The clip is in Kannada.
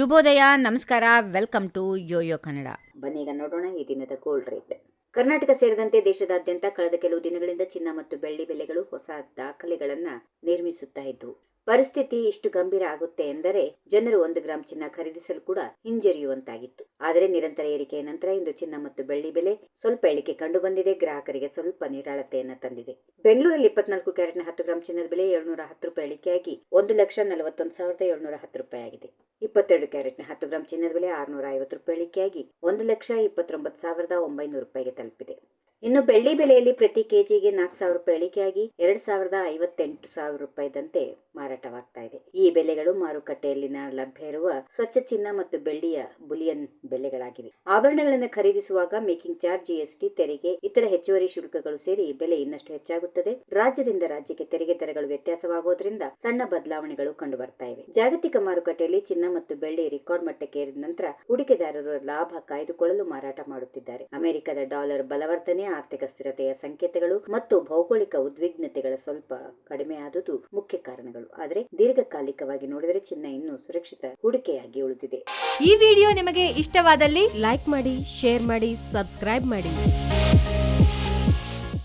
ಶುಭೋದಯ, ನಮಸ್ಕಾರ, ವೆಲ್ಕಮ್ ಟು ಯೋಯೋ ಕನ್ನಡ. ಬನ್ನೀಗ ನೋಡೋಣ ಈ ದಿನದ ಗೋಲ್ಡ್ ರೇಟ್. ಕರ್ನಾಟಕ ಸೇರಿದಂತೆ ದೇಶದಾದ್ಯಂತ ಕಳೆದ ಕೆಲವು ದಿನಗಳಿಂದ ಚಿನ್ನ ಮತ್ತು ಬೆಳ್ಳಿ ಬೆಲೆಗಳು ಹೊಸ ದಾಖಲೆಗಳನ್ನ ನಿರ್ಮಿಸುತ್ತಾ ಇದ್ವು. ಪರಿಸ್ಥಿತಿ ಇಷ್ಟು ಗಂಭೀರ ಆಗುತ್ತೆ ಎಂದರೆ ಜನರು 1 ಗ್ರಾಂ ಚಿನ್ನ ಖರೀದಿಸಲು ಕೂಡ ಹಿಂಜರಿಯುವಂತಾಗಿತ್ತು. ಆದರೆ ನಿರಂತರ ಏರಿಕೆಯ ನಂತರ ಇಂದು ಚಿನ್ನ ಮತ್ತು ಬೆಳ್ಳಿ ಬೆಲೆ ಸ್ವಲ್ಪ ಇಳಿಕೆ ಕಂಡು ಬಂದಿದೆ. ಗ್ರಾಹಕರಿಗೆ ಸ್ವಲ್ಪ ನಿರಾಳತೆಯನ್ನ ತಂದಿದೆ. ಬೆಂಗಳೂರಲ್ಲಿ 24 ಕ್ಯಾರೆಟ್ನ 10 ಗ್ರಾಂ ಚಿನ್ನದ ಬೆಲೆ 710 ರೂಪಾಯಿ ಇಳಿಕೆಯಾಗಿ 1,41,710 ರೂಪಾಯಿ ಆಗಿದೆ. 22 ಕ್ಯಾರೆಟ್ನ 10 ಗ್ರಾಂ ಚಿನ್ನದ ಬೆಲೆ 650 ರೂಪಾಯಿ ಇಳಿಕೆಯಾಗಿ 1,29,900 ರೂಪಾಯಿಗೆ ತಲುಪಿದೆ. ಇನ್ನು ಬೆಳ್ಳಿ ಬೆಲೆಯಲ್ಲಿ ಪ್ರತಿ ಕೆಜಿಗೆ 4,000 ರೂಪಾಯಿ ಇಳಿಕೆಯಾಗಿ 2,58,000 ರೂಪಾಯಿದಂತೆ ಮಾರಾಟವಾಗ್ತಾ ಇದೆ. ಈ ಬೆಲೆಗಳು ಮಾರುಕಟ್ಟೆಯಲ್ಲಿನ ಲಭ್ಯ ಇರುವ ಸ್ವಚ್ಛ ಚಿನ್ನ ಮತ್ತು ಬೆಳ್ಳಿಯ ಬುಲಿಯನ್ ಬೆಲೆಗಳಾಗಿವೆ. ಆಭರಣಗಳನ್ನು ಖರೀದಿಸುವಾಗ ಮೇಕಿಂಗ್ ಚಾರ್ಜ್, ಜಿಎಸ್ಟಿ, ತೆರಿಗೆ, ಇತರ ಹೆಚ್ಚುವರಿ ಶುಲ್ಕಗಳು ಸೇರಿ ಬೆಲೆ ಇನ್ನಷ್ಟು ಹೆಚ್ಚಾಗುತ್ತದೆ. ರಾಜ್ಯದಿಂದ ರಾಜ್ಯಕ್ಕೆ ತೆರಿಗೆ ದರಗಳು ವ್ಯತ್ಯಾಸವಾಗುವುದರಿಂದ ಸಣ್ಣ ಬದಲಾವಣೆಗಳು ಕಂಡು ಬರ್ತಾ ಇವೆ. ಜಾಗತಿಕ ಮಾರುಕಟ್ಟೆಯಲ್ಲಿ ಚಿನ್ನ ಮತ್ತು ಬೆಳ್ಳಿ ರೆಕಾರ್ಡ್ ಮಟ್ಟಕ್ಕೆ ಏರಿದ ನಂತರ ಹೂಡಿಕೆದಾರರು ಲಾಭ ಕಾಯ್ದುಕೊಳ್ಳಲು ಮಾರಾಟ ಮಾಡುತ್ತಿದ್ದಾರೆ. ಅಮೆರಿಕದ ಡಾಲರ್ ಬಲವರ್ಧನೆ, ಆರ್ಥಿಕ ಸ್ಥಿರತೆಯ ಸಂಕೇತಗಳು ಮತ್ತು ಭೌಗೋಳಿಕ ಉದ್ವಿಗ್ನತೆಗಳ ಸ್ವಲ್ಪ ಕಡಿಮೆಯಾದುದು ಮುಖ್ಯ ಕಾರಣಗಳು. ಆದರೆ ದೀರ್ಘಕಾಲಿಕವಾಗಿ ನೋಡಿದರೆ ಚಿನ್ನ ಇನ್ನೂ ಸುರಕ್ಷಿತ ಹೂಡಿಕೆಯಾಗಿ ಉಳಿದಿದೆ. ಈ ವಿಡಿಯೋ ನಿಮಗೆ ಇಷ್ಟವಾದಲ್ಲಿ ಲೈಕ್ ಮಾಡಿ, ಶೇರ್ ಮಾಡಿ, ಸಬ್ಸ್ಕ್ರೈಬ್ ಮಾಡಿ.